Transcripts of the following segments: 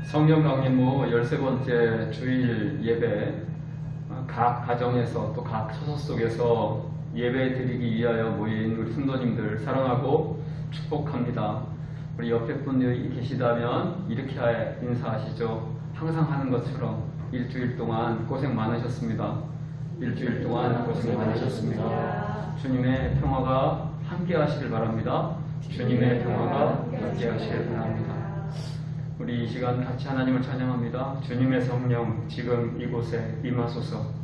성령 강림후 13번째 주일 예배, 각 가정에서 또 각 처소 속에서 예배 드리기 위하여 모인 우리 성도님들 사랑하고 축복합니다. 우리 옆에 분이 계시다면 이렇게 인사하시죠. 항상 하는 것처럼 일주일 동안 고생 많으셨습니다. 일주일 동안 고생 많으셨습니다. 주님의 평화가 함께 하시길 바랍니다. 주님의 평화가 함께 하시길 바랍니다. 우리 이 시간 같이 하나님을 찬양합니다. 주님의 성령 지금 이곳에 임하소서.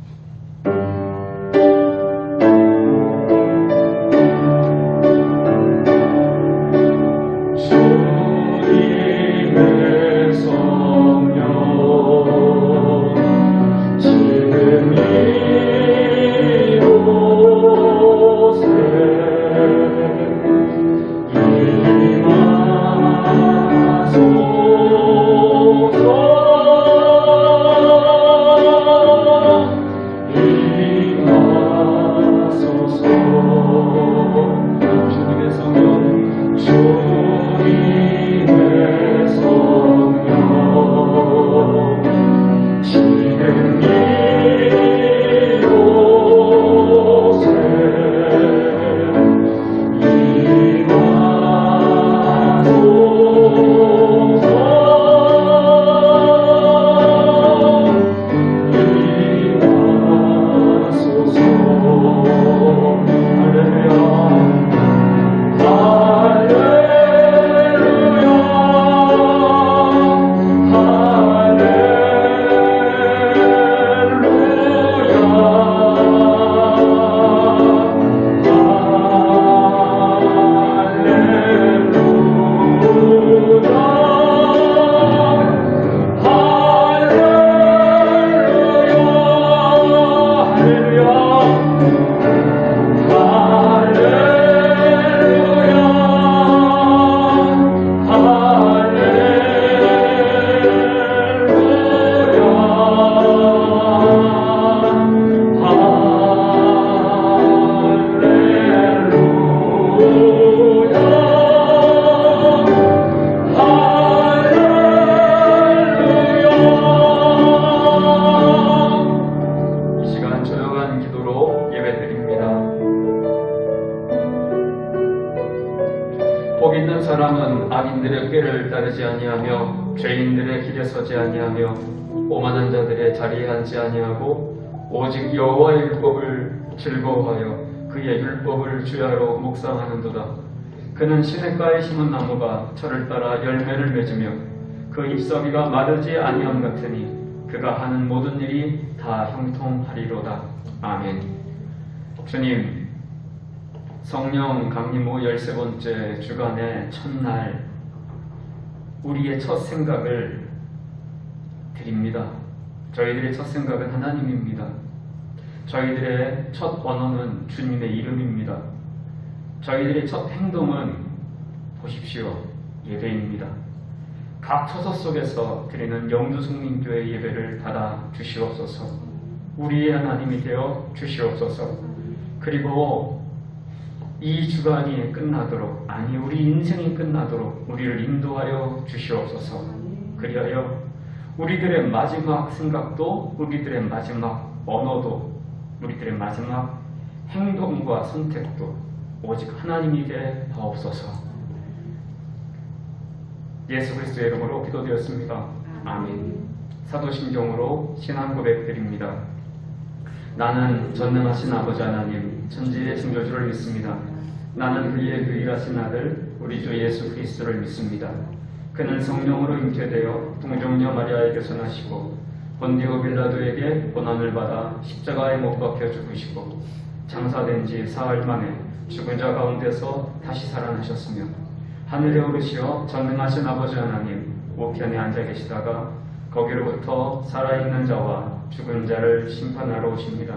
복 있는 사람은 악인들의 꾀를 따르지 아니하며 죄인들의 길에 서지 아니하며 오만한 자들의 자리에 앉지 아니하고 오직 여호와의 율법을 즐거워하여 그의 율법을 주야로 묵상하는도다. 그는 시냇가에 심은 나무가 철을 따라 열매를 맺으며 그 잎사귀가 마르지 아니함 같으니 그가 하는 모든 일이 다 형통하리로다. 아멘. 주님, 성령 강림 후 13번째 주간의 첫날 우리의 첫 생각을 드립니다. 저희들의 첫 생각은 하나님입니다. 저희들의 첫 언어는 주님의 이름입니다. 저희들의 첫 행동은 보십시오, 예배입니다. 각 처소 속에서 드리는 영주승민교회 예배를 받아 주시옵소서. 우리의 하나님이 되어 주시옵소서. 그리고 이 주간이 끝나도록, 아니 우리 인생이 끝나도록 우리를 인도하여 주시옵소서. 그리하여 우리들의 마지막 생각도, 우리들의 마지막 언어도, 우리들의 마지막 행동과 선택도 오직 하나님이 되 하옵소서. 예수 그리스도의 이름으로 기도드렸습니다. 아멘. 사도신경으로 신앙 고백드립니다. 나는 전능하신 아버지 하나님, 천지의 창조주를 믿습니다. 나는 그의 유일하신 아들, 우리 주 예수 그리스도를 믿습니다. 그는 성령으로 잉태되어 동정녀 마리아에게서 나시고 본디오 빌라도에게 고난을 받아 십자가에 못 박혀 죽으시고 장사된 지 사흘 만에 죽은 자 가운데서 다시 살아나셨으며 하늘에 오르시어 전능하신 아버지 하나님 우편에 앉아 계시다가 거기로부터 살아있는 자와 죽은 자를 심판하러 오십니다.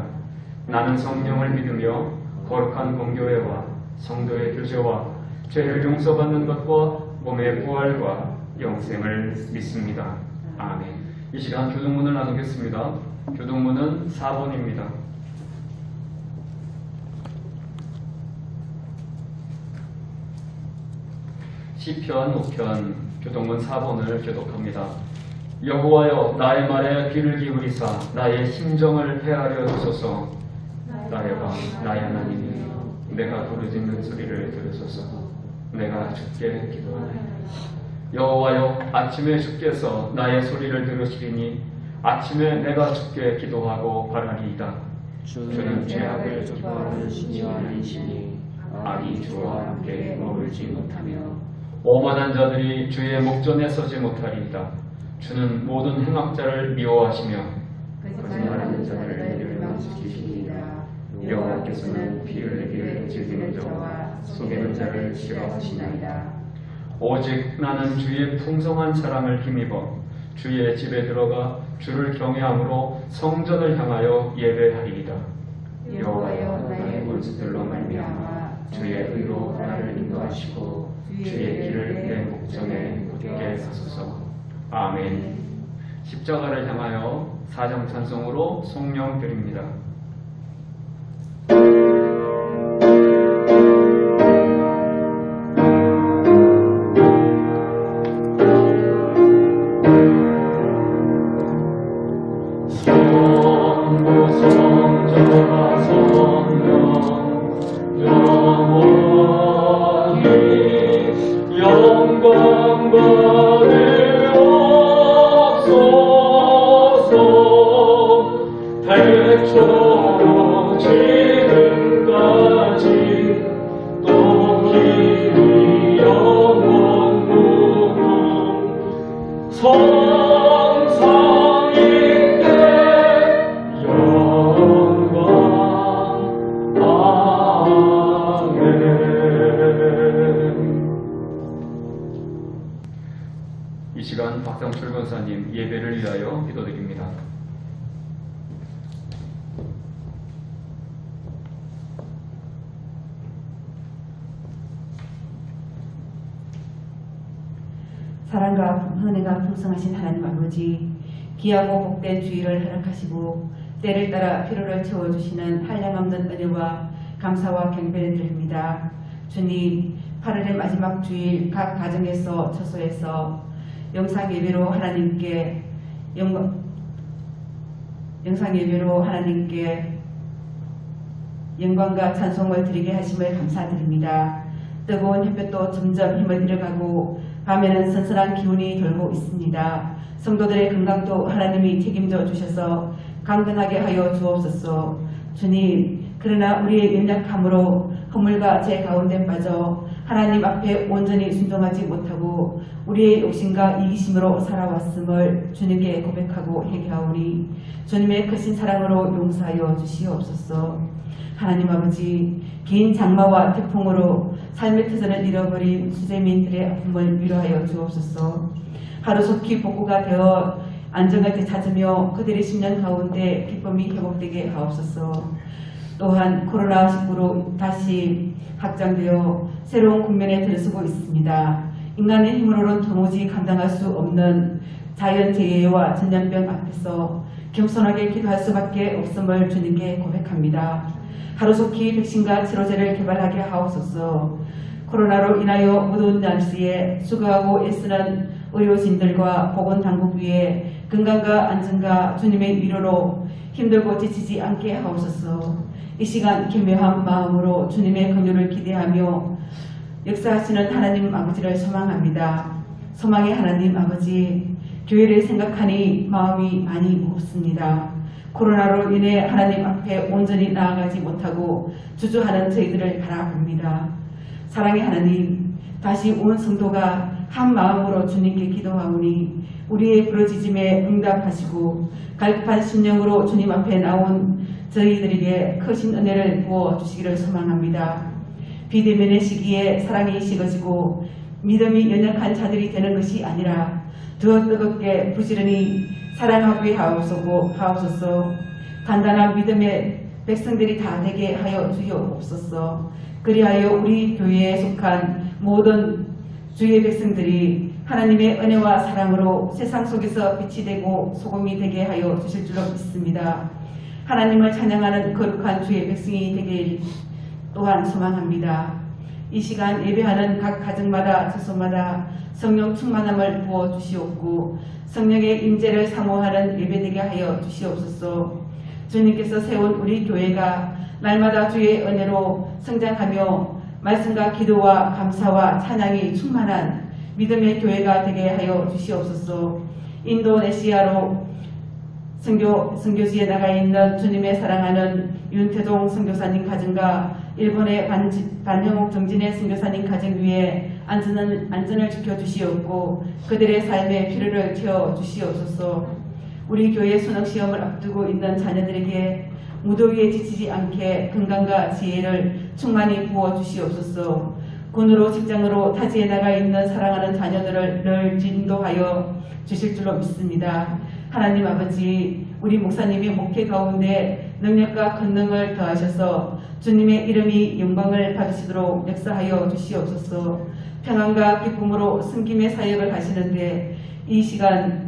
나는 성령을 믿으며 거룩한 공교회와 성도의 교제와 죄를 용서받는 것과 몸의 부활과 영생을 믿습니다. 아멘. 이 시간 교동문을 나누겠습니다. 교동문은 4번입니다. 시편 5편 교동문 4번을 교독합니다. 여호와여 나의 말에 귀를 기울이사 나의 심정을 헤아려 주소서. 나의 왕 나의 하나님이여 내가 부르짖는 소리를 들으소서. 내가 주께 기도하나이다. 여호와여 아침에 주께서 나의 소리를 들으시리니 아침에 내가 주께 기도하고 바라리이다. 주는 죄악을 기뻐하는 신이 아니시니 악이 주와 함께 머물지 못하며 오만한 자들이 주의 목전에 서지 못하리이다. 주는 모든 행악자를 미워하시며 거짓말하는 자들을 멸망시키시리이다. 여호와께서는 피 흘리기를 즐기는 자와 속이는 자를 싫어하시나이다. 오직 나는 주의 풍성한 사랑을 힘입어 주의 집에 들어가 주를 경외함으로 성전을 향하여 예배하리이다. 여호와여 나의 원수들로 말미암아 주의 의로 나를 인도하시고 주의 길을 내 목전에 굳게 하소서. 아멘. 십자가를 향하여 사정 찬송으로 성령 드립니다. 이 시간 박상철 권사님 예배를 위하여 기도드립니다. 사랑과 은혜가 풍성하신 하나님 아버지, 귀하고 복된 주일을 허락하시고 때를 따라 피로를 채워주시는 한량없는 은혜와 감사와 경배를 드립니다. 주님, 8월의 마지막 주일 각 가정에서 처소에서 영상 예배로 하나님께 영광과 찬송을 드리게 하심을 감사드립니다. 뜨거운 햇볕도 점점 힘을 잃어가고 밤에는 선선한 기운이 돌고 있습니다. 성도들의 건강도 하나님이 책임져 주셔서 강건하게 하여 주옵소서. 주님, 그러나 우리의 연약함으로 허물과 죄 가운데 빠져 하나님 앞에 온전히 순종하지 못하고 우리의 욕심과 이기심으로 살아왔음을 주님께 고백하고 회개하오니 주님의 크신 사랑으로 용서하여 주시옵소서. 하나님 아버지, 긴 장마와 태풍으로 삶의 터전을 잃어버린 수재민들의 아픔을 위로하여 주옵소서. 하루속히 복구가 되어 안정을 되찾으며 그들의 10년 가운데 기쁨이 회복되게 하옵소서. 또한 코로나19로 다시 확장되어 새로운 국면에 들어서고 있습니다. 인간의 힘으로는 도무지 감당할 수 없는 자연재해와 전염병 앞에서 겸손하게 기도할 수밖에 없음을 주님께 고백합니다. 하루속히 백신과 치료제를 개발하게 하옵소서. 코로나로 인하여 무더운 날씨에 수고하고 애쓰는 의료진들과 보건당국 위에 건강과 안전과 주님의 위로로 힘들고 지치지 않게 하옵소서. 이 시간 기묘한 마음으로 주님의 긍휼을 기대하며 역사하시는 하나님 아버지를 소망합니다. 소망의 하나님 아버지, 교회를 생각하니 마음이 많이 무겁습니다. 코로나로 인해 하나님 앞에 온전히 나아가지 못하고 주저하는 저희들을 바라봅니다. 사랑의 하나님, 다시 온 성도가 한 마음으로 주님께 기도하오니 우리의 부르짖음에 응답하시고 갈급한 심령으로 주님 앞에 나온 저희들에게 크신 은혜를 부어주시기를 소망합니다. 비대면의 시기에 사랑이 식어지고 믿음이 연약한 자들이 되는 것이 아니라 더 뜨겁게 부지런히 사랑하게 하옵소서. 단단한 믿음의 백성들이 다 되게 하여 주옵소서. 그리하여 우리 교회에 속한 모든 주의 백성들이 하나님의 은혜와 사랑으로 세상 속에서 빛이 되고 소금이 되게 하여 주실 줄로 믿습니다. 하나님을 찬양하는 거룩한 주의 백성이 되길 또한 소망합니다. 이 시간 예배하는 각 가정마다 처소마다 성령 충만함을 부어주시옵고 성령의 임재를 사모하는 예배되게 하여 주시옵소서. 주님께서 세운 우리 교회가 날마다 주의 은혜로 성장하며 말씀과 기도와 감사와 찬양이 충만한 믿음의 교회가 되게 하여 주시옵소서. 인도네시아로 선교지에 나가 있는 주님의 사랑하는 윤태종 선교사님 가정과 일본의 반영옥 정진의 선교사님 가정 위에 안전을 지켜주시옵고 그들의 삶의 필요를 채워주시옵소서. 우리 교회 수능시험을 앞두고 있는 자녀들에게 무더위에 지치지 않게 건강과 지혜를 충만히 부어주시옵소서. 군으로 직장으로 타지에 나가 있는 사랑하는 자녀들을 늘 인도하여 주실 줄로 믿습니다. 하나님 아버지, 우리 목사님의 목회 가운데 능력과 권능을 더하셔서 주님의 이름이 영광을 받으시도록 역사하여 주시옵소서. 평안과 기쁨으로 섬김의 사역을 하시는데 이 시간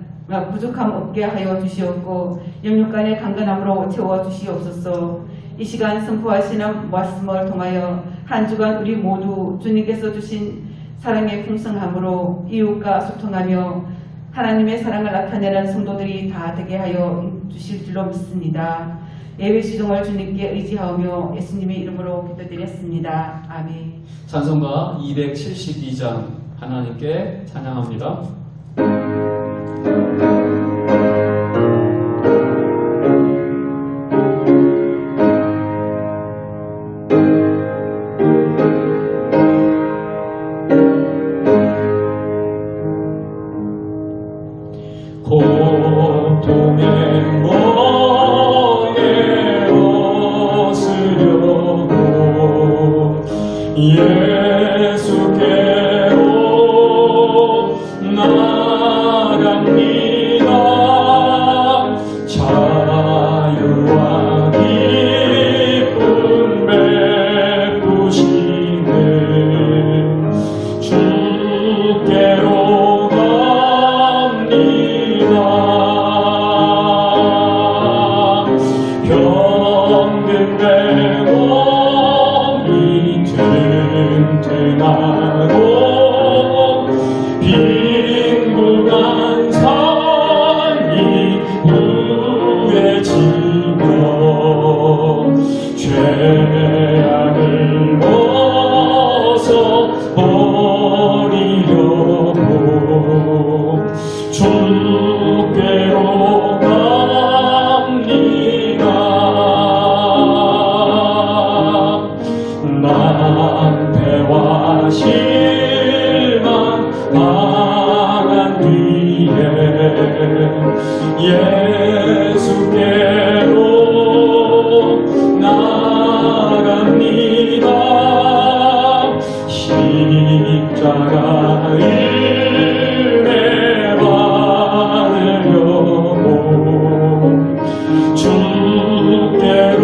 부족함 없게 하여 주시옵고 영육간의 강건함으로 채워주시옵소서. 이 시간 선포하시는 말씀을 통하여 한 주간 우리 모두 주님께서 주신 사랑의 풍성함으로 이웃과 소통하며 하나님의 사랑을 나타내는 성도들이 다 되게 하여 주실 줄로 믿습니다. 예배 시종을 주님께 의지하며 예수님의 이름으로 기도드렸습니다. 아멘. 찬송가 272장 하나님께 찬양합니다. 고통의 멍에 벗으려고 예수께로 나갑니다. 자유와 기쁨 베푸시는 주께로 갑니다. 병든 내 몸이 튼튼하고 빈궁한 삶이 우회지며 죄악을 벗어버리려고 주께로 갑니다. 낭패와 실망 당한 뒤에 예수께로 나갑니다. 십자가 은혜 받으려고 주께로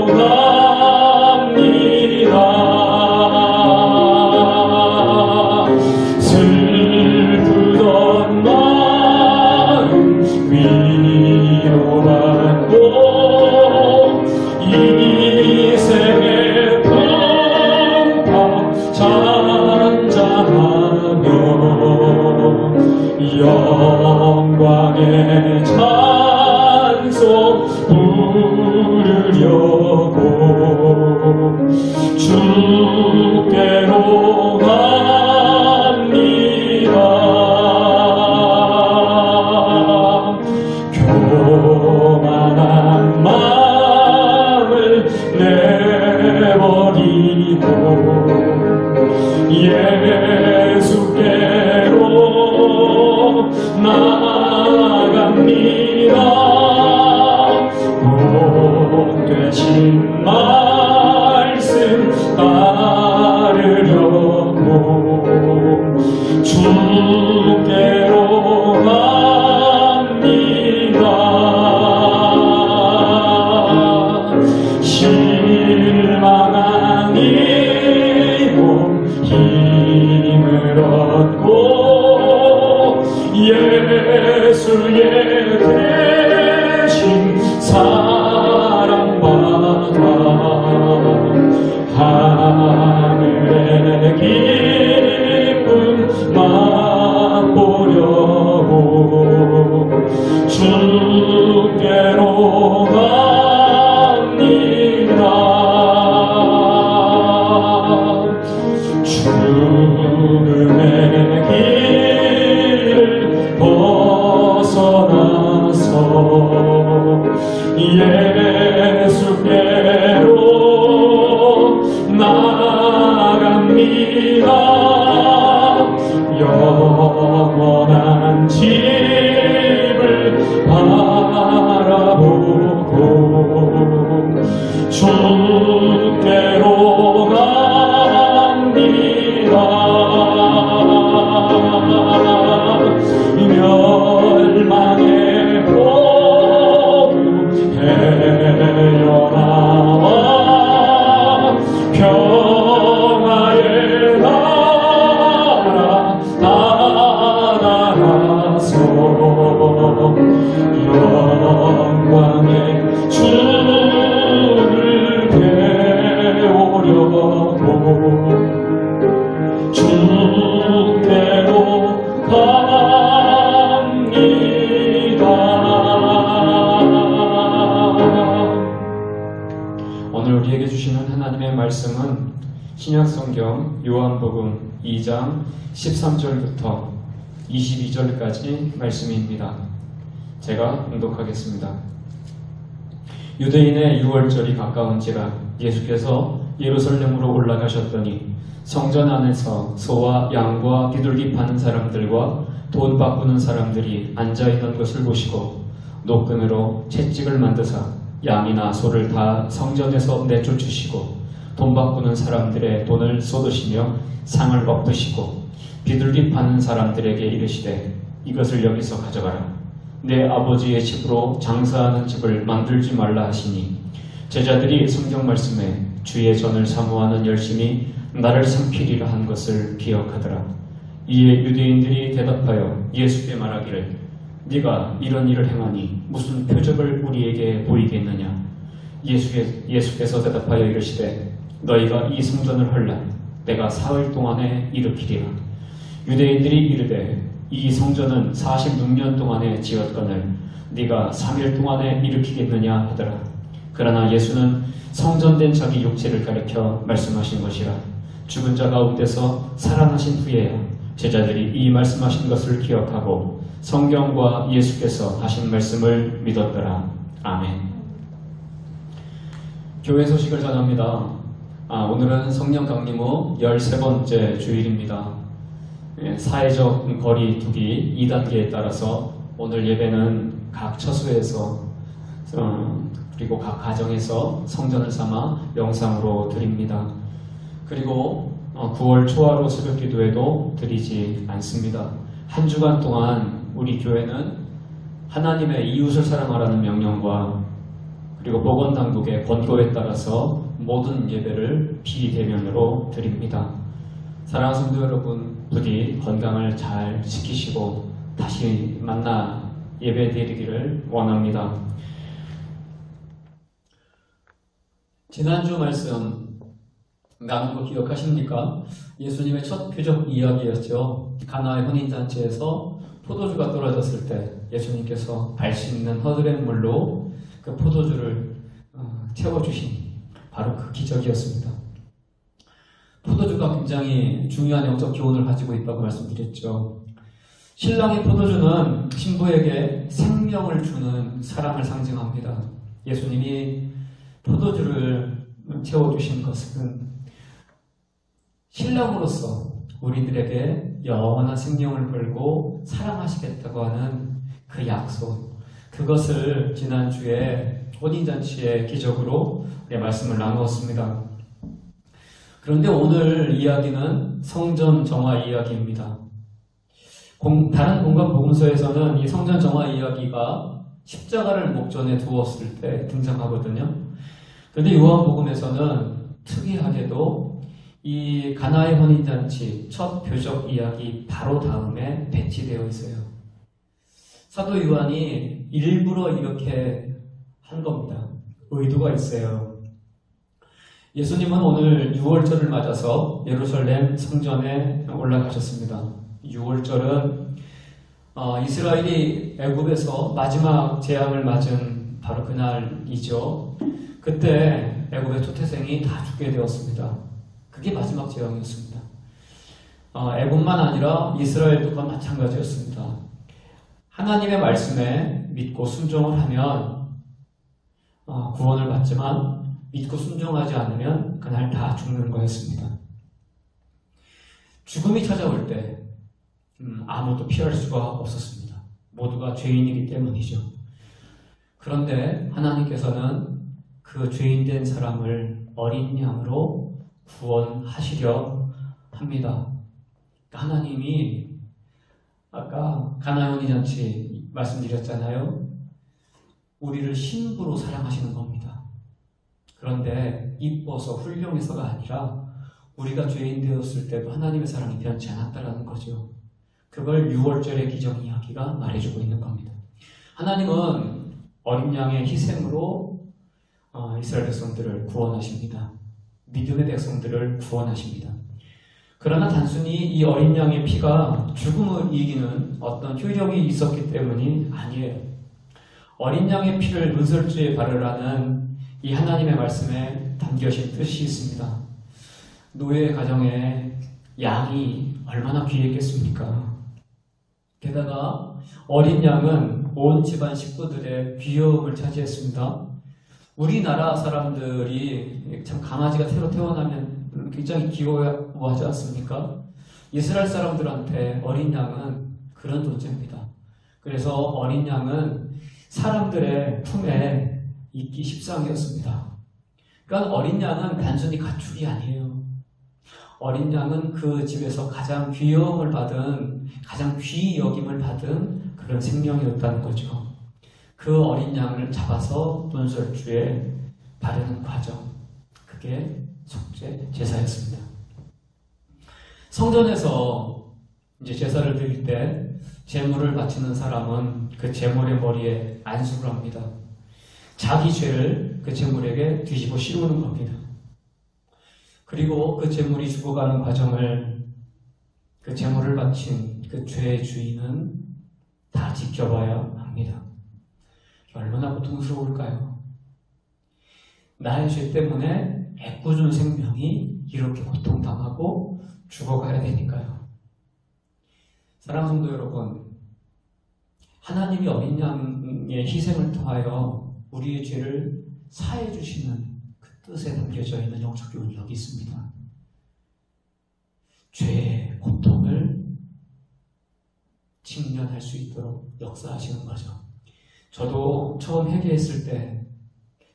갑니다. 슬프던 마음 위로받고 이 생의 풍파 잔잔하며 영광의 찬송 부르려고 주께로 갑니다. 교만한 마음을 내버리고 예수께로 나갑니다. 복 되신 말씀 따르려고 주께로 갑니다. 실망한 이 몸 힘을 얻고 예수의 하나님의 말씀은 신약성경 요한복음 2장 13절부터 22절까지 말씀입니다. 제가 봉독하겠습니다. 유대인의 유월절이 가까운지라 예수께서 예루살렘으로 올라가셨더니 성전 안에서 소와 양과 비둘기 파는 사람들과 돈 바꾸는 사람들이 앉아있는 것을 보시고 노끈으로 채찍을 만드사 양이나 소를 다 성전에서 내쫓으시고 돈 바꾸는 사람들의 돈을 쏟으시며 상을 엎으시고 비둘기 파는 사람들에게 이르시되 이것을 여기서 가져가라. 내 아버지의 집으로 장사하는 집을 만들지 말라 하시니 제자들이 성경 말씀에 주의 전을 사모하는 열심이 나를 삼키리라 한 것을 기억하더라. 이에 유대인들이 대답하여 예수께 말하기를 네가 이런 일을 행하니 무슨 표적을 우리에게 보이겠느냐. 예수께서 대답하여 이르시되 너희가 이 성전을 헐라 내가 사흘 동안에 일으키리라. 유대인들이 이르되 이 성전은 46년 동안에 지었거늘 네가 3일 동안에 일으키겠느냐 하더라. 그러나 예수는 성전된 자기 육체를 가리켜 말씀하신 것이라. 죽은 자 가운데서 살아나신 후에야 제자들이 이 말씀하신 것을 기억하고 성경과 예수께서 하신 말씀을 믿었더라. 아멘. 교회 소식을 전합니다. 오늘은 성령 강림 후 13번째 주일입니다. 사회적 거리 두기 2단계에 따라서 오늘 예배는 각 처소에서 그리고 각 가정에서 성전을 삼아 영상으로 드립니다. 그리고 9월 초하루 새벽 기도회도 드리지 않습니다. 한 주간 동안 우리 교회는 하나님의 이웃을 사랑하라는 명령과 그리고 보건당국의 권고에 따라서 모든 예배를 비대면으로 드립니다. 사랑하는 성도 여러분, 부디 건강을 잘 지키시고 다시 만나 예배 드리기를 원합니다. 지난주 말씀 나눈 거 기억하십니까? 예수님의 첫 표적 이야기였죠. 가나의 혼인잔치에서 포도주가 떨어졌을 때 예수님께서 발심 있는 허드렛물로 그 포도주를 채워주신 바로 그 기적이었습니다. 포도주가 굉장히 중요한 영적 교훈을 가지고 있다고 말씀드렸죠. 신랑의 포도주는 신부에게 생명을 주는 사랑을 상징합니다. 예수님이 포도주를 채워주신 것은 신랑으로서 우리들에게 영원한 생명을 걸고 사랑하시겠다고 하는 그 약속, 그것을 지난주에 혼인잔치의 기적으로 말씀을 나누었습니다. 그런데 오늘 이야기는 성전 정화 이야기입니다. 다른 공간 복음서에서는 이 성전 정화 이야기가 십자가를 목전에 두었을 때 등장하거든요. 그런데 요한복음에서는 특이하게도 이 가나의 혼인잔치 첫 표적 이야기 바로 다음에 배치되어 있어요. 사도 요한이 일부러 이렇게 한 겁니다. 의도가 있어요. 예수님은 오늘 6월절을 맞아서 예루살렘 성전에 올라가셨습니다. 6월절은 이스라엘이 애굽에서 마지막 재앙을 맞은 바로 그날이죠. 그때 애굽의 초태생이 다 죽게 되었습니다. 그게 마지막 재앙이었습니다. 애굽만 아니라 이스라엘도 그건 마찬가지였습니다. 하나님의 말씀에 믿고 순종을 하면 구원을 받지만 믿고 순종하지 않으면 그날 다 죽는 거였습니다. 죽음이 찾아올 때 아무도 피할 수가 없었습니다. 모두가 죄인이기 때문이죠. 그런데 하나님께서는 그 죄인된 사람을 어린 양으로 구원하시려 합니다. 하나님이 아까 가나의 혼인잔치 말씀드렸잖아요. 우리를 신부로 사랑하시는 겁니다. 그런데 이뻐서 훌륭해서가 아니라 우리가 죄인 되었을 때도 하나님의 사랑이 변치 않았다라는 거죠. 그걸 6월절의 기적 이야기가 말해주고 있는 겁니다. 하나님은 어린 양의 희생으로 이스라엘 백성들을 구원하십니다. 믿음의 백성들을 구원하십니다. 그러나 단순히 이 어린 양의 피가 죽음을 이기는 어떤 효력이 있었기 때문이 아니에요. 어린 양의 피를 문설주에 바르라는 이 하나님의 말씀에 담겨진 뜻이 있습니다. 노예 가정에 양이 얼마나 귀했겠습니까? 게다가 어린 양은 온 집안 식구들의 귀여움을 차지했습니다. 우리나라 사람들이 참 강아지가 새로 태어나면 굉장히 귀여워하지 않습니까? 이스라엘 사람들한테 어린 양은 그런 존재입니다. 그래서 어린 양은 사람들의 품에 있기 십상이었습니다. 그러니까 어린 양은 단순히 가축이 아니에요. 어린 양은 그 집에서 가장 귀여움을 받은, 가장 귀히 여김을 받은 그런 생명이었다는 거죠. 그 어린 양을 잡아서 문설주에 바르는 과정, 그게 속죄 제사였습니다. 성전에서 이제 제사를 드릴 때 제물을 바치는 사람은 그 제물의 머리에 안수를 합니다. 자기 죄를 그 제물에게 뒤집어 씌우는 겁니다. 그리고 그 제물이 죽어가는 과정을 그 제물을 바친 그 죄의 주인은 다 지켜봐야 합니다. 얼마나 고통스러울까요? 나의 죄 때문에 애꿎은 생명이 이렇게 고통당하고 죽어가야 되니까요. 사랑하는 성도 여러분, 하나님이 어린 양의 희생을 통하여 우리의 죄를 사해 주시는 그 뜻에 담겨져 있는 영적 교훈이 여기 있습니다. 죄의 고통을 직면할 수 있도록 역사하시는 거죠. 저도 처음 회개했을 때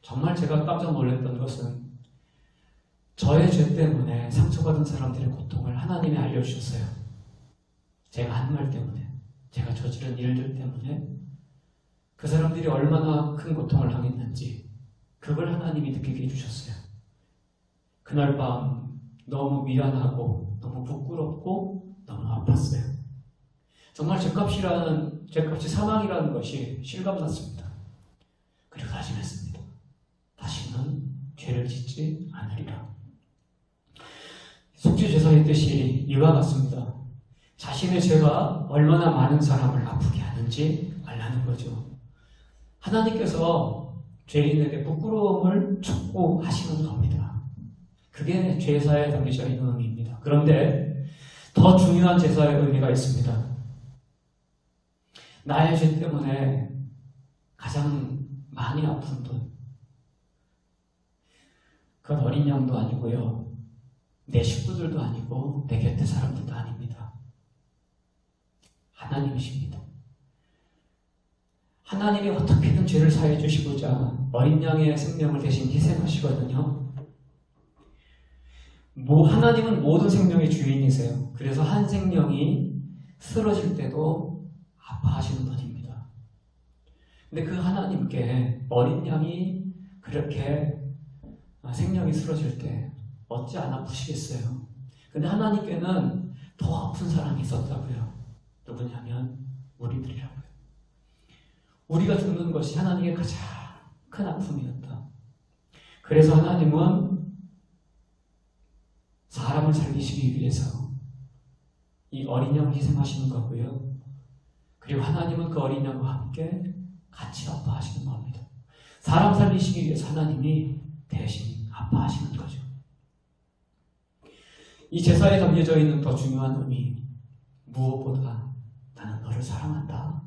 정말 제가 깜짝 놀랐던 것은 저의 죄 때문에 상처받은 사람들의 고통을 하나님이 알려주셨어요. 제가 한 말 때문에, 제가 저지른 일들 때문에 그 사람들이 얼마나 큰 고통을 당했는지 그걸 하나님이 느끼게 해주셨어요. 그날 밤 너무 미안하고 너무 부끄럽고 너무 아팠어요. 정말 죄값이 사망이라는 것이 실감났습니다. 그리고 다짐했습니다. 다시는 죄를 짓지 않으리라. 속죄제사의 뜻이 이와 같습니다. 자신의 죄가 얼마나 많은 사람을 아프게 하는지 알라는 거죠. 하나님께서 죄인에게 부끄러움을 촉구하시는 겁니다. 그게 제사에 담겨져 있는 의미입니다. 그런데 더 중요한 제사의 의미가 있습니다. 나의 죄 때문에 가장 많이 아픈 분, 그건 어린 양도 아니고요, 내 식구들도 아니고 내 곁에 사람들도 아닙니다. 하나님이십니다. 하나님이 어떻게든 죄를 사해 주시고자 어린 양의 생명을 대신 희생하시거든요. 하나님은 모든 생명의 주인이세요. 그래서 한 생명이 쓰러질 때도 아파하시는 분입니다. 근데 그 하나님께 어린 양이 그렇게 생명이 쓰러질 때 어찌 안 아프시겠어요? 근데 하나님께는 더 아픈 사람이 있었다고요. 누구냐면 우리들이라고요. 우리가 죽는 것이 하나님의 가장 큰 아픔이었다. 그래서 하나님은 사람을 살리시기 위해서 이 어린 양을 희생하시는 거고요. 그리고 하나님은 그 어린 양과 함께 같이 아파하시는 겁니다. 사람 살리시기 위해서 하나님이 대신 아파하시는 거죠. 이 제사에 담겨져 있는 더 중요한 의미, 무엇보다 나는 너를 사랑한다.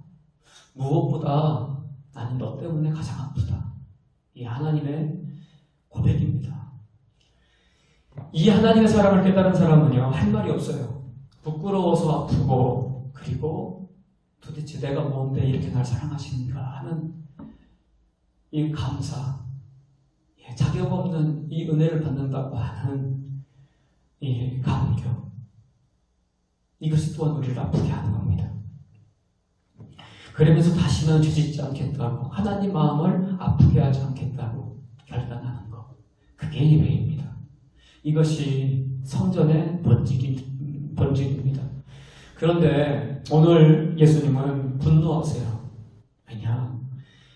무엇보다 나는 너 때문에 가장 아프다. 이 하나님의 고백입니다. 이 하나님의 사랑을 깨달은 사람은요, 할 말이 없어요. 부끄러워서 아프고, 그리고 도대체 내가 뭔데 이렇게 날 사랑하시는가 하는 이 감사, 자격 없는 이 은혜를 받는다고 하는 이 감격, 이것이 또한 우리를 아프게 하는 겁니다. 그러면서 다시는 죄짓지 않겠다고, 하나님 마음을 아프게 하지 않겠다고 결단하는 것, 그게 예배입니다. 이것이 성전의 본질입니다. 그런데 오늘 예수님은 분노하세요. 왜냐?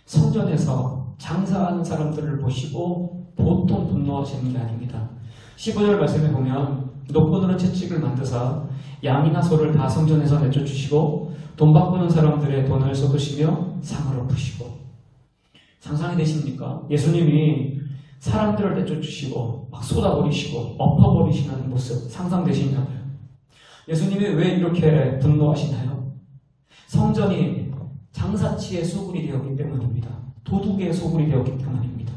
성전에서 장사하는 사람들을 보시고 보통 분노하시는 게 아닙니다. 15절 말씀에 보면 노끈으로 채찍을 만드사 양이나 소를 다 성전에서 내쫓으시고 돈 바꾸는 사람들의 돈을 쏟으시며 상을 엎으시고. 상상이 되십니까? 예수님이 사람들을 내쫓으시고 막 쏟아버리시고 엎어버리시는 모습 상상되시냐고요? 예수님이 왜 이렇게 분노하시나요? 성전이 장사치의 소굴이 되었기 때문입니다. 도둑의 소굴이 되었기 때문입니다.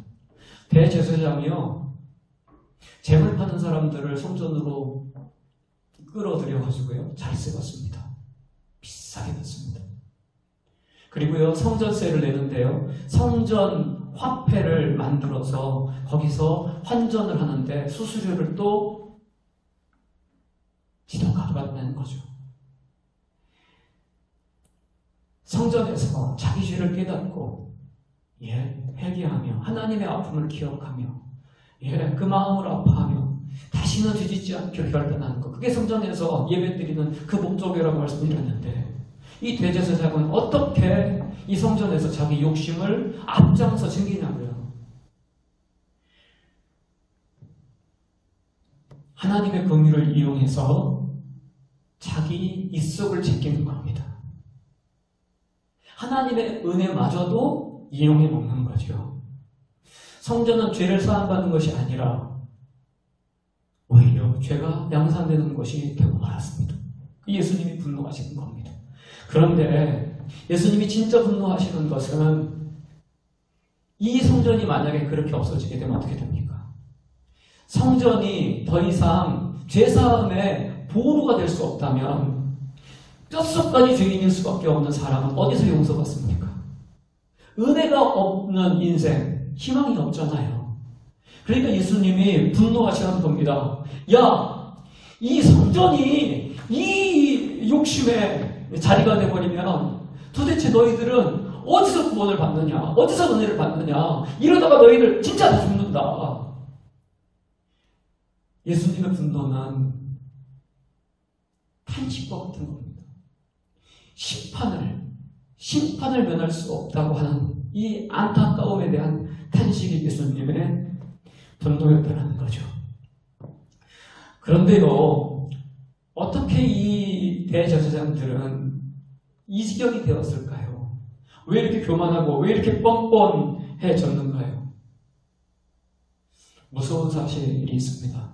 대제사장이요, 재물 파는 사람들을 성전으로 끌어들여가지고요, 잘 쓰였습니다. 비싸게 받습니다. 그리고요, 성전세를 내는데요, 성전 화폐를 만들어서 거기서 환전을 하는데 수수료를 또 지도가루가 내는 거죠. 성전에서 자기 죄를 깨닫고 회개하며 하나님의 아픔을 기억하며 그 마음을 아파하며 다시는 뒤집지 않기로 결단하는 것, 그게 성전에서 예배드리는 그 목적이라고 말씀드렸는데, 이 대제사장은 어떻게 이 성전에서 자기 욕심을 앞장서 챙기냐고요. 하나님의 긍휼을 이용해서 자기 입속을 챙기는 겁니다. 하나님의 은혜마저도 이용해 먹는 거죠. 성전은 죄를 사함받는 것이 아니라 오히려 죄가 양산되는 것이 되고 말았습니다. 예수님이 분노하시는 겁니다. 그런데 예수님이 진짜 분노하시는 것은 이 성전이 만약에 그렇게 없어지게 되면 어떻게 됩니까? 성전이 더 이상 죄사함의 보루가 될 수 없다면 뼛속까지 죄인일 수밖에 없는 사람은 어디서 용서받습니까? 은혜가 없는 인생, 희망이 없잖아요. 그러니까 예수님이 분노하시는 겁니다. 야, 이 성전이 이 욕심의 자리가 되어버리면 도대체 너희들은 어디서 구원을 받느냐? 어디서 은혜를 받느냐? 이러다가 너희들 진짜 다 죽는다. 예수님의 분노는 탄식과 같은 겁니다. 심판을 면할 수 없다고 하는 이 안타까움에 대한 탄식이 예수님의 분노였다는 거죠. 그런데요, 어떻게 이 대제사장들은 이 지경이 되었을까요? 왜 이렇게 교만하고 왜 이렇게 뻔뻔해졌는가요? 무서운 사실이 있습니다.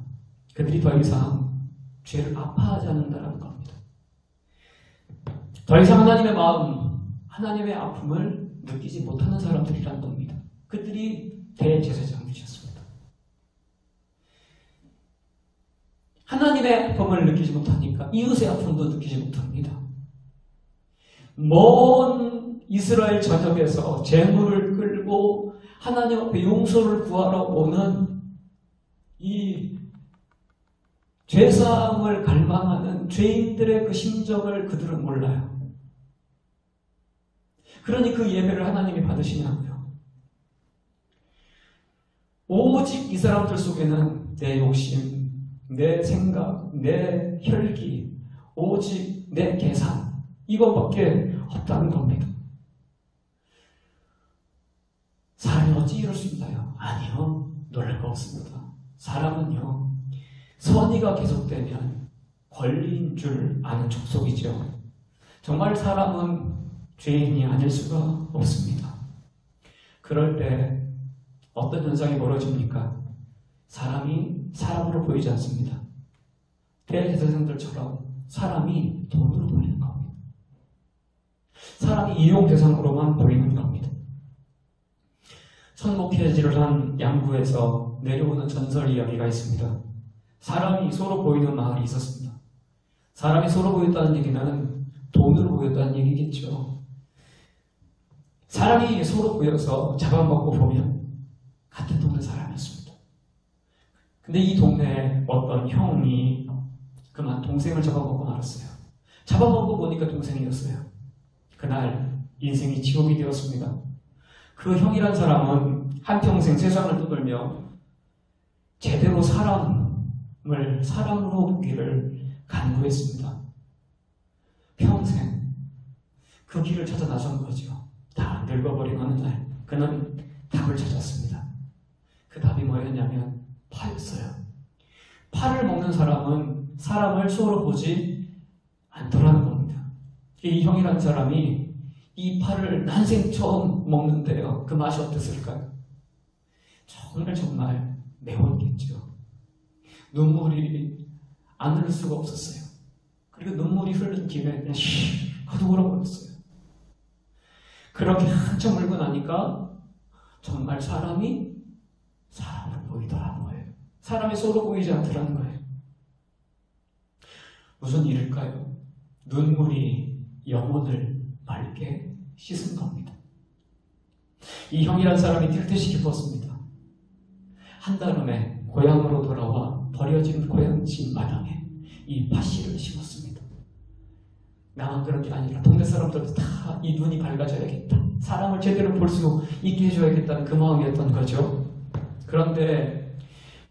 그들이 더 이상 죄를 아파하지 않는다는 겁니다. 더 이상 하나님의 마음, 하나님의 아픔을 느끼지 못하는 사람들이란 겁니다. 그들이 대제사장이셨습니다. 하나님의 아픔을 느끼지 못하니까 이웃의 아픔도 느끼지 못합니다. 먼 이스라엘 전역에서 재물을 끌고 하나님 앞에 용서를 구하러 오는 이 죄사함을 갈망하는 죄인들의 그 심정을 그들은 몰라요. 그러니 그 예배를 하나님이 받으시냐고요. 오직 이 사람들 속에는 내 욕심, 내 생각, 내 혈기, 오직 내 계산, 이것밖에 없다는 겁니다. 사람이 어찌 이럴 수 있나요? 아니요, 놀랄 거 없습니다. 사람은요, 선의가 계속되면 권리인 줄 아는 족속이죠. 정말 사람은 죄인이 아닐 수가 없습니다. 그럴 때 어떤 현상이 벌어집니까? 사람이 사람으로 보이지 않습니다. 대제사장들처럼 사람이 돈으로 보이는 겁니다. 사람이 이용 대상으로만 보이는 겁니다. 천목해지를 한 양구에서 내려오는 전설 이야기가 있습니다. 사람이 서로 보이는 마을이 있었습니다. 사람이 서로 보였다는 얘기는 돈으로 보였다는 얘기겠죠. 사람이 서로 보여서 잡아먹고 보면 같은 동네 사람이었습니다. 근데 이 동네에 어떤 형이 그만 동생을 잡아먹고 말았어요. 잡아먹고 보니까 동생이었어요. 그날 인생이 지옥이 되었습니다. 그 형이란 사람은 한평생 세상을 떠돌며 제대로 사람으로 보기를 간구했습니다. 평생 그 길을 찾아 나선 거죠. 다 늙어버린 어느 날 그는 답을 찾았습니다. 그 답이 뭐였냐면 파였어요. 파를 먹는 사람은 사람을 서로 보지 않더라는 겁니다. 이 형이라는 사람이 이 파를 난생 처음 먹는데요. 그 맛이 어땠을까요? 정말 매웠겠죠. 눈물이 안 흐를 수가 없었어요. 그리고 눈물이 흐른 김에 그냥 하도 울어버렸어요. 그렇게 한참 울고 나니까 정말 사람이 사람으로 보이더라는 거예요. 사람이 서로 보이지 않더라는 거예요. 무슨 일일까요? 눈물이 영혼을 맑게 씻은 겁니다. 이 형이란 사람이 뛸 듯이 기뻤습니다. 한달음에 고향으로 돌아와 버려진 고향집 마당에 이 팥씨를 심었습니다. 나만 그런 게 아니라 동네 사람들도 다 이 눈이 밝아져야겠다. 사람을 제대로 볼 수 있게 해줘야겠다는 그 마음이었던 거죠. 그런데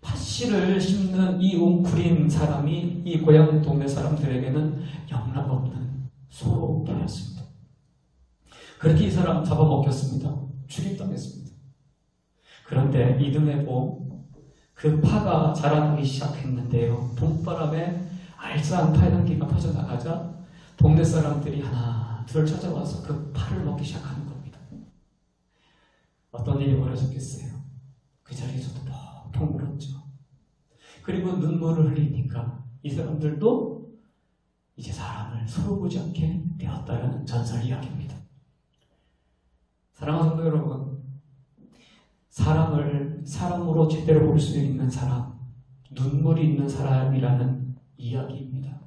팥씨를 심는 이 웅크린 사람이 이 고향 동네 사람들에게는 영락없는 소로였습니다. 그렇게 이 사람 잡아먹혔습니다. 죽임당했습니다. 그런데 이듬해 봄 그 파가 자라나기 시작했는데요. 봄바람에 알싸한 파향기가 퍼져나가자 동네 사람들이 하나 둘 찾아와서 그 파를 먹기 시작하는 겁니다. 어떤 일이 벌어졌겠어요? 그 자리에서도 펑펑 울었죠. 그리고 눈물을 흘리니까 이 사람들도 이제 사람을 서로 보지 않게 되었다는 전설 이야기입니다. 사랑하는 성도 여러분, 사람을 사람으로 제대로 볼 수 있는 사람, 눈물이 있는 사람이라는 이야기입니다.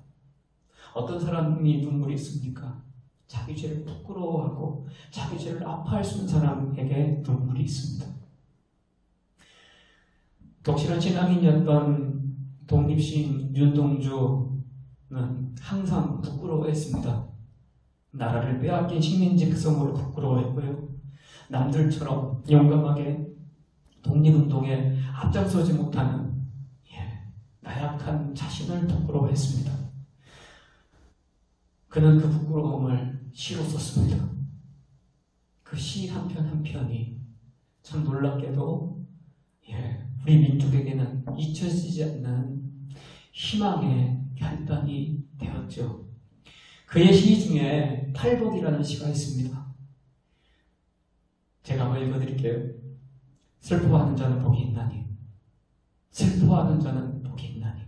어떤 사람이 눈물이 있습니까? 자기 죄를 부끄러워하고 자기 죄를 아파할 수 있는 사람에게 눈물이 있습니다. 독실한 신앙인이었던 독립시인 윤동주는 항상 부끄러워했습니다. 나라를 빼앗긴 식민지 백성으로 부끄러워했고요. 남들처럼 용감하게 독립운동에 앞장서지 못하는 나약한 자신을 부끄러워했습니다. 그는 그 부끄러움을 시로 썼습니다. 그 시 한 편 한 편이 참 놀랍게도 우리 민족에게는 잊혀지지 않는 희망의 결단이 되었죠. 그의 시 중에 팔복이라는 시가 있습니다. 제가 한번 읽어드릴게요. 슬퍼하는 자는 복이 있나니, 슬퍼하는 자는 복이 있나니,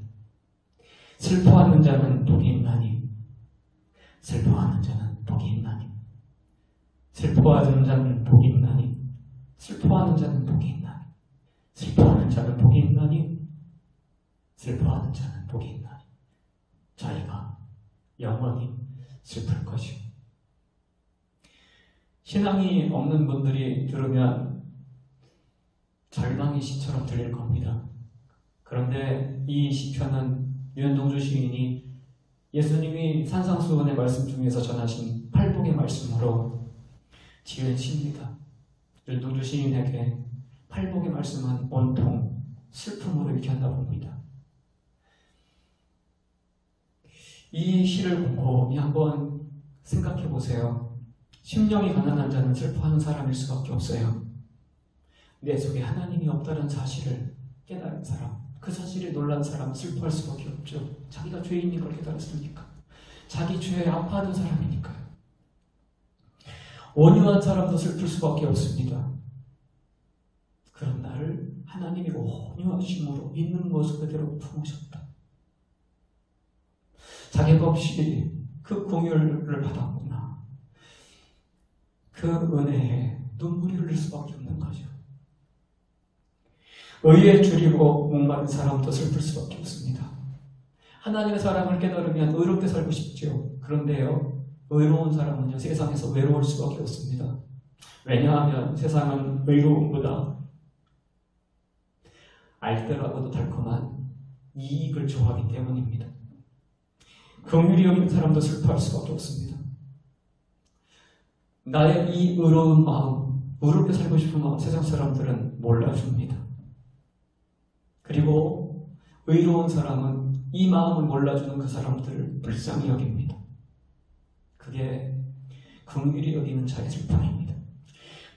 슬퍼하는 자는 복이 있나니, 슬퍼하는 자는 복이 있나니, 슬퍼하는 자는 복이 있나니, 슬퍼하는 자는 복이 있나니, 슬퍼하는 자는 복이 있나니, 슬퍼하는 자는 복이 있나니, 저희가 영원히 슬플 것이오. 신앙이 없는 분들이 들으면 절망의 시처럼 들릴 겁니다. 그런데 이 시편은 윤동주 시인이 예수님이 산상수훈의 말씀 중에서 전하신 팔복의 말씀으로 지은 시입니다. 윤동주 시인에게 팔복의 말씀은 온통 슬픔으로 읽혔나 봅니다. 이 시를 곰곰이 한번 생각해 보세요. 심령이 가난한 자는 슬퍼하는 사람일 수밖에 없어요. 내 속에 하나님이 없다는 사실을 깨달은 사람, 그 사실에 놀란 사람은 슬퍼할 수밖에 없죠. 자기가 죄인인 걸 깨달았으니까. 자기 죄에 아파하는 사람이니까요. 온유한 사람도 슬플 수밖에 없습니다. 그런 나를 하나님이 온유하심으로 있는 모습 그대로 품으셨다. 자격 없이 그 공유를 받았구나. 그 은혜에 눈물이 흘릴 수밖에 없는 거죠. 의에 줄이고 목마른 사람도 슬플 수밖에 없습니다. 하나님의 사랑을 깨달으면 의롭게 살고 싶죠. 그런데요, 의로운 사람은요, 세상에서 외로울 수밖에 없습니다. 왜냐하면 세상은 의로움보다 알뜰하고도 달콤한 이익을 좋아하기 때문입니다. 긍휼이 없는 사람도 슬퍼할 수밖에 없습니다. 나의 이 의로운 마음, 의롭게 살고 싶은 마음 세상 사람들은 몰라줍니다. 그리고 의로운 사람은 이 마음을 몰라주는 그 사람들을 불쌍히 여깁니다. 그게 긍휼히 여기는 자의 슬픔입니다.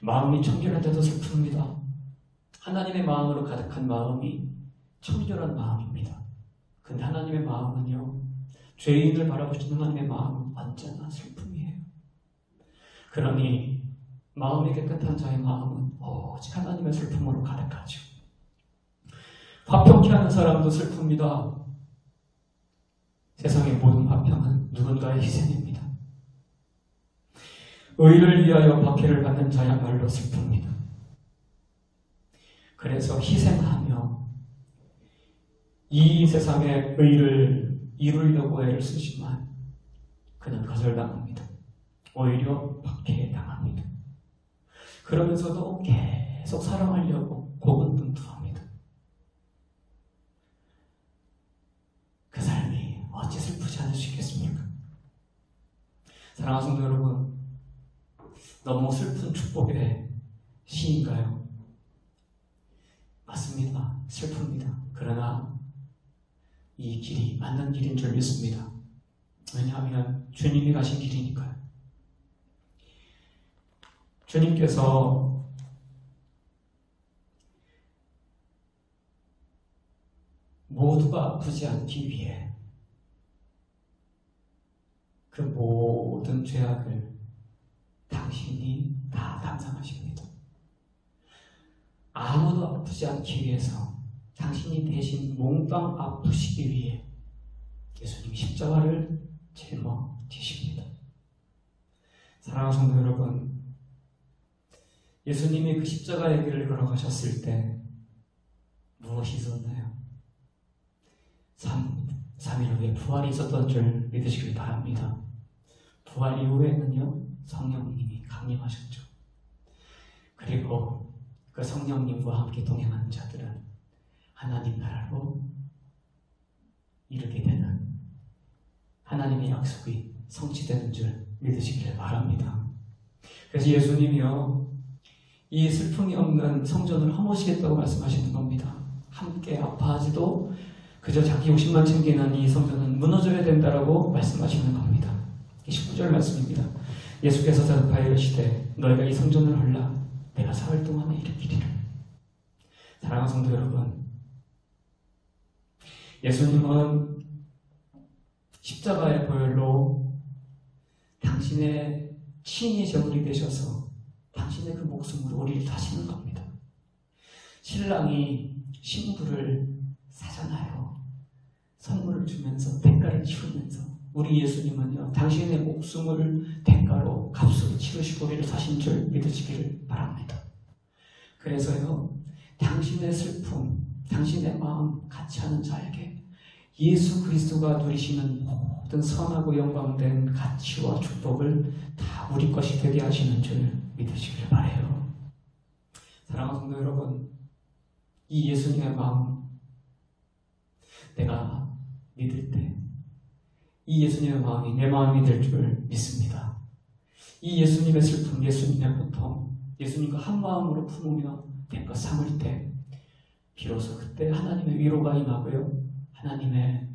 마음이 청결한 자도 슬픕니다. 하나님의 마음으로 가득한 마음이 청결한 마음입니다. 근데 하나님의 마음은요, 죄인을 바라보시는 하나님의 마음은 언제나 슬픔이에요. 그러니 마음이 깨끗한 자의 마음은 오직 하나님의 슬픔으로 가득하죠. 화평케 하는 사람도 슬픕니다. 세상의 모든 화평은 누군가의 희생입니다. 의를 위하여 박해를 받는 자야말로 슬픕니다. 그래서 희생하며 이 세상의 의를 이루려고 애를 쓰지만 그는 거절당합니다. 오히려 박해당합니다. 그러면서도 계속 사랑하려고 고군분투합니다. 그 삶이 어찌 슬프지 않을 수 있겠습니까? 사랑하는 성도 여러분, 너무 슬픈 축복의 시인가요? 맞습니다. 슬픕니다. 그러나 이 길이 맞는 길인 줄 믿습니다. 왜냐하면 주님이 가신 길이니까요. 주님께서 모두가 아프지 않기 위해 그 모든 죄악을 당신이 다 담당하십니다. 아무도 아프지 않기 위해서 당신이 대신 몽땅 아프시기 위해 예수님이 십자가를 짊어지십니다. 사랑하는 성도 여러분, 예수님이 그 십자가의 길을 걸어가셨을 때 무엇이 있었나요? 3일 후에 부활이 있었던 줄 믿으시길 바랍니다. 부활 이후에는요, 성령님이 강림하셨죠. 그리고 그 성령님과 함께 동행하는 자들은 하나님 나라로 이르게 되는 하나님의 약속이 성취되는 줄 믿으시길 바랍니다. 그래서 예수님이요, 이 슬픔이 없는 성전을 허무시겠다고 말씀하시는 겁니다. 함께 아파하지도 그저 자기 욕심만 챙기는 이 성전은 무너져야 된다라고 말씀하시는 겁니다. 19절 말씀입니다. 예수께서 대답하여 이르시되 너희가 이 성전을 헐라 내가 사흘 동안에 일으키리라. 사랑하는 성도 여러분, 예수님은 십자가의 보혈로 당신의 친히 제물이 되셔서 당신의 그 목숨으로 우리를 사시는 겁니다. 신랑이 신부를 사잖아요. 선물을 주면서 대가를 치르면서 우리 예수님은요, 당신의 목숨을 대가로 값으로 치르시고 우리를 사신 줄 믿으시기를 바랍니다. 그래서요, 당신의 슬픔, 당신의 마음 같이 하는 자에게 예수 그리스도가 누리시는 모든 선하고 영광된 가치와 축복을 다 우리 것이 되게 하시는 줄 믿으시기를 바라요. 사랑하는 성도 여러분, 이 예수님의 마음 내가 믿을 때 이 예수님의 마음이 내 마음이 될 줄 믿습니다. 이 예수님의 슬픔, 예수님의 고통, 예수님과 한 마음으로 품으며 내것 삼을 때 비로소 그때 하나님의 위로가 임하고요, 하나님의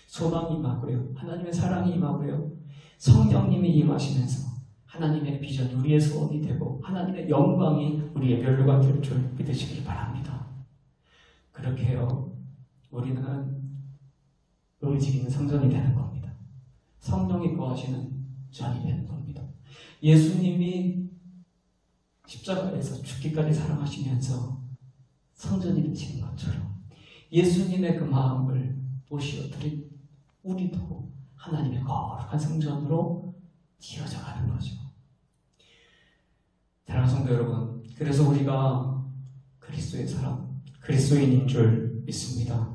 소망이 임하고요, 하나님의 사랑이 임하고요, 성령님이 임하시면서 하나님의 비전이 우리의 소원이 되고 하나님의 영광이 우리의 면류가 될 줄 믿으시길 바랍니다. 그렇게 해요, 우리는 움직이는 성전이 되는 겁니다. 성령이 거하시는 전이 되는 겁니다. 예수님이 십자가에서 죽기까지 사랑하시면서 성전이 되시는 것처럼 예수님의 그 마음을 보시어드린 우리도 하나님의 거룩한 성전으로 지어져 가는 거죠. 사랑하는 성도 여러분, 그래서 우리가 그리스도의 사람, 그리스도인인 줄 믿습니다.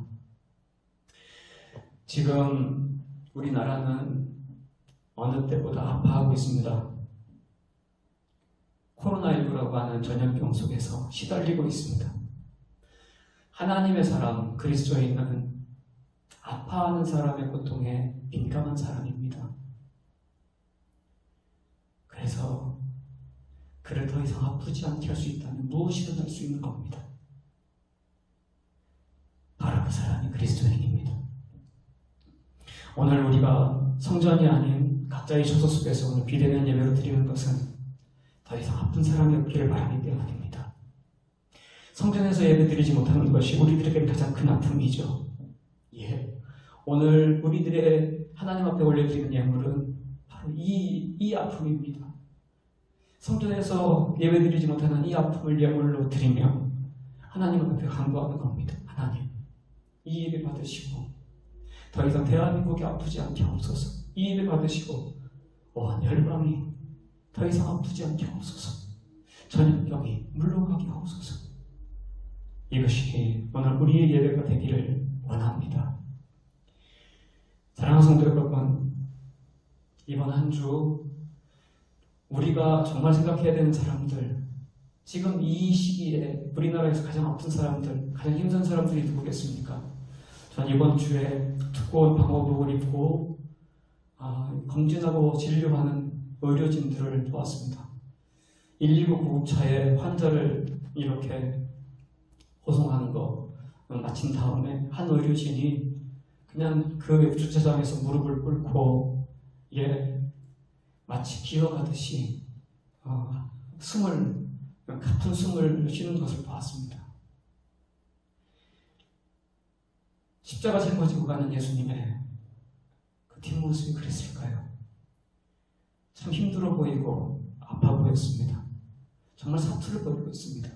지금 우리나라는 어느 때보다 아파하고 있습니다. 코로나19라고 하는 전염병 속에서 시달리고 있습니다. 하나님의 사람, 그리스도인은 아파하는 사람의 고통에 민감한 사람입니다. 그래서 그를 더 이상 아프지 않게 할 수 있다면 무엇이든 할 수 있는 겁니다. 바로 그 사람이 그리스도인입니다. 오늘 우리가 성전이 아닌 각자의 처소 속에서 오늘 비대면 예배로 드리는 것은 더 이상 아픈 사람이 없기를 바라기 때문입니다. 성전에서 예배 드리지 못하는 것이 우리들에게 가장 큰 아픔이죠. 예, 오늘 우리들의 하나님 앞에 올려드리는 예물은 바로 이 아픔입니다. 성전에서 예배드리지 못하는 이 아픔을 예물로 드리며 하나님 앞에 간구하는 겁니다. 하나님, 이 예배 받으시고 더 이상 대한민국이 아프지 않게 하옵소서. 이 예배 받으시고 온 열방이 더 이상 아프지 않게 하옵소서. 전염병이 물러가게 하옵소서. 이것이 오늘 우리의 예배가 되기를 원합니다. 사랑하는 성도 여러분, 이번 한 주 우리가 정말 생각해야 되는 사람들, 지금 이 시기에 우리나라에서 가장 아픈 사람들, 가장 힘든 사람들이 누구겠습니까? 전 이번 주에 두꺼운 방호복을 입고 검진하고 진료하는 의료진들을 보았습니다. 119 구급차에 환자를 이렇게 호송하는 거 마친 다음에 한 의료진이 그냥 그 주차장에서 무릎을 꿇고 마치 기어가듯이 가쁜 숨을 쉬는 것을 보았습니다. 십자가 짊어지고 가는 예수님의 그 뒷모습이 그랬을까요? 참 힘들어 보이고 아파 보였습니다. 정말 사투를 벌이고 있습니다.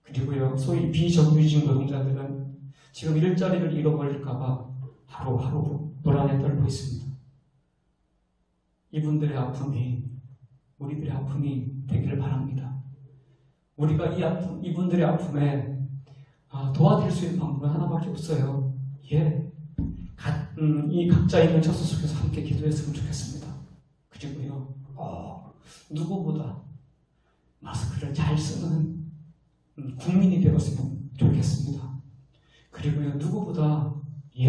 그리고요, 소위 비정규직 노동자들은 지금 일자리를 잃어버릴까봐 하루하루 불안에 떨고 있습니다. 이분들의 아픔이 우리들의 아픔이 되기를 바랍니다. 우리가 이분들의 아픔에 도와드릴 수 있는 방법은 하나밖에 없어요. 이 각자 있는 처소 속에서 함께 기도했으면 좋겠습니다. 그리고요, 누구보다 마스크를 잘 쓰는 국민이 되었으면 좋겠습니다. 그리고요, 누구보다 이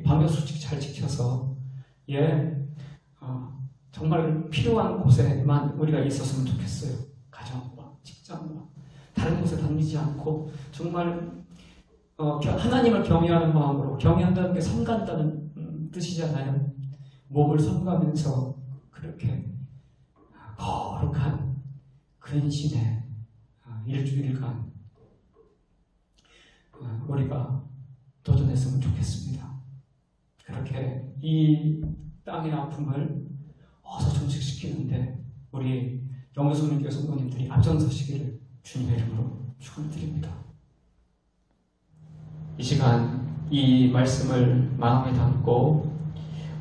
방역수칙 잘 지켜서 정말 필요한 곳에만 우리가 있었으면 좋겠어요. 가정과 직장과 다른 곳에 다니지 않고 정말 하나님을 경외하는 마음으로, 경외한다는 게 섬간다는 뜻이잖아요. 몸을 섬가면서 그렇게 거룩한 근신의 일주일간 우리가 도전했으면 좋겠습니다. 그렇게 이 땅의 아픔을 어서 종식시키는데 우리 영수님교 성도님들이 앞장서시기를 주님의 이름으로 축원드립니다. 이 시간 이 말씀을 마음에 담고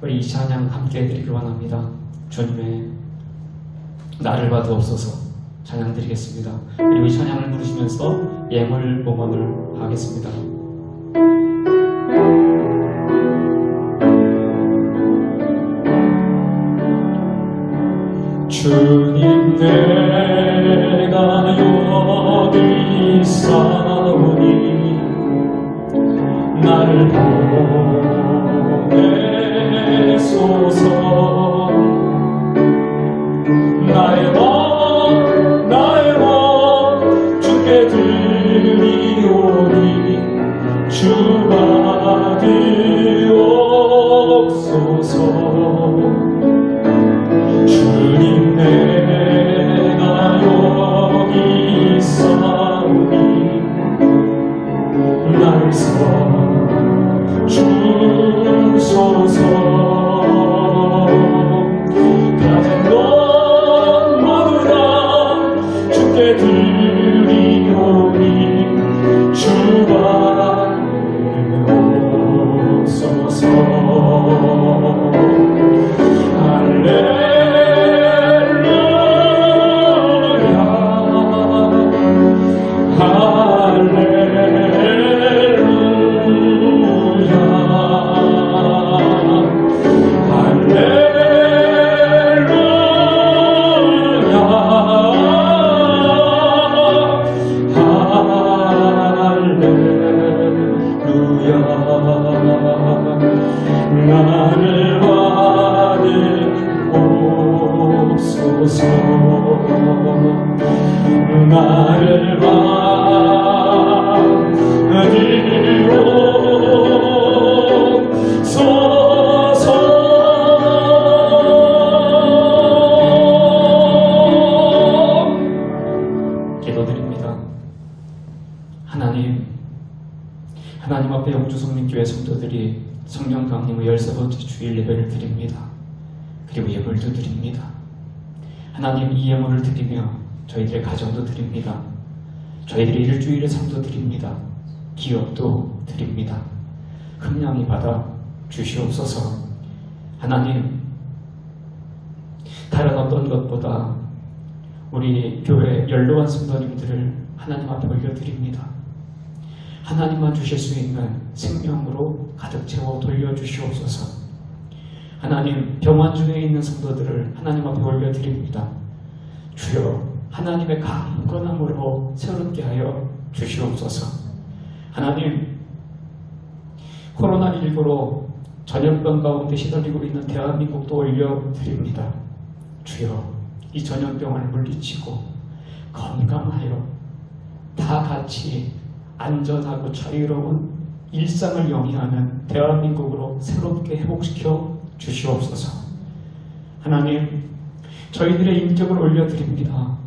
우리 이 찬양 함께 드리길 원합니다. 주님의 나를 봐주옵소서 찬양 드리겠습니다. 그리고 이 찬양을 부르시면서 예물 봉헌을 하겠습니다. 주님 내가 여기 있사오니 나를 보내소서. 나의 맘 주께 드리오니 주 받으옵소서. 주님 내가 여기 있사오니 날 써주소서. 가진 것 모두 다 주께 드리오니 주 받으옵소서. 나를 받으옵소서. 나를 받으옵소서. 기도드립니다. 하나님 앞에 영주성민교회 성도들이 성령 강림의 13번째 주일 예배를 드립니다. 그리고 예물도 드립니다. 하나님, 이 예물을 드리며 저희들의 가정도 드립니다. 저희들의 일주일의 삶도 드립니다. 기업도 드립니다. 흠량히 받아 주시옵소서. 하나님, 다른 어떤 것보다 우리 교회 연로한 성도님들을 하나님 앞에 올려드립니다. 하나님만 주실 수 있는 생명으로 가득 채워 돌려주시옵소서. 하나님, 병환 중에 있는 성도들을 하나님 앞에 올려드립니다. 주여, 하나님의 강건함으로 새롭게 하여 주시옵소서. 하나님, 코로나19로 전염병 가운데 시달리고 있는 대한민국도 올려드립니다. 주여, 이 전염병을 물리치고 건강하여 다 같이 안전하고 자유로운 일상을 영위하는 대한민국으로 새롭게 회복시켜 주시옵소서. 하나님, 저희들의 인격을 올려드립니다.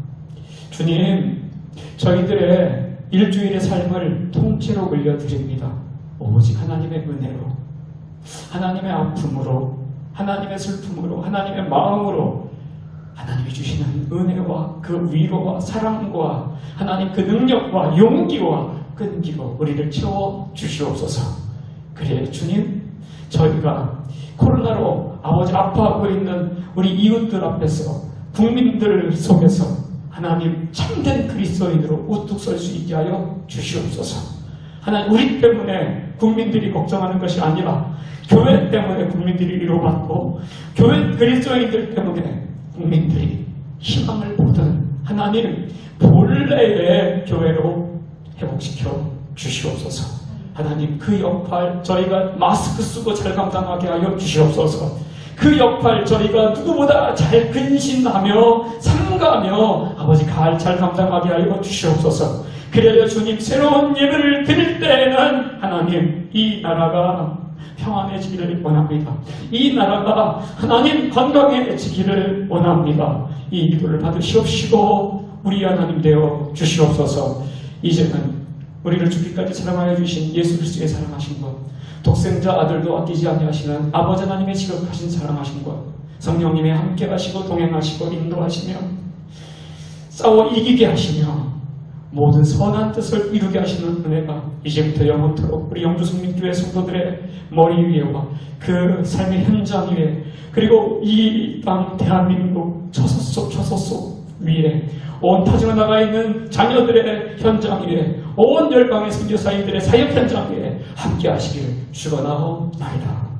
주님, 저희들의 일주일의 삶을 통째로 올려드립니다. 오직 하나님의 은혜로, 하나님의 아픔으로, 하나님의 슬픔으로, 하나님의 마음으로 하나님이 주시는 은혜와 그 위로와 사랑과 하나님 그 능력과 용기와 끈기로 우리를 채워 주시옵소서. 그래 주님, 저희가 코로나로 아버지 아파하고 있는 우리 이웃들 앞에서 국민들 속에서 하나님 참된 그리스도인으로 우뚝 설 수 있게 하여 주시옵소서. 하나님, 우리 때문에 국민들이 걱정하는 것이 아니라 교회 때문에 국민들이 위로받고 교회 그리스도인들 때문에 국민들이 희망을 보던 하나님 본래의 교회로 회복시켜 주시옵소서. 하나님, 그 역할 저희가 마스크 쓰고 잘 감당하게 하여 주시옵소서. 그 역할 저희가 누구보다 잘 근신하며 삼가며 아버지 잘 감당하게 하여 주시옵소서. 그래야 주님, 새로운 예배를 드릴 때에는 하나님, 이 나라가 평안해지기를 원합니다. 이 나라가 하나님 건강해지기를 원합니다. 이 기도를 받으시옵시고 우리 하나님 되어 주시옵소서. 이제는 우리를 죽기까지 사랑하여 주신 예수 그리스도의 사랑하신 것, 독생자 아들도 아끼지 아니하시는 아버지 하나님의 지극하신 사랑하신 것, 성령님의 함께 하시고 동행하시고 인도하시며 싸워 이기게 하시며 모든 선한 뜻을 이루게 하시는 은혜가 이제부터 영원토록 우리 영주성민교회 성도들의 머리 위에와 그 삶의 현장 위에, 그리고 이 땅 대한민국 처소속 위에, 온 타지로 나가 있는 자녀들의 현장 위에, 온 열방의 선교사님들의 사역 현장 위에 함께 하시길 축원하옵나이다.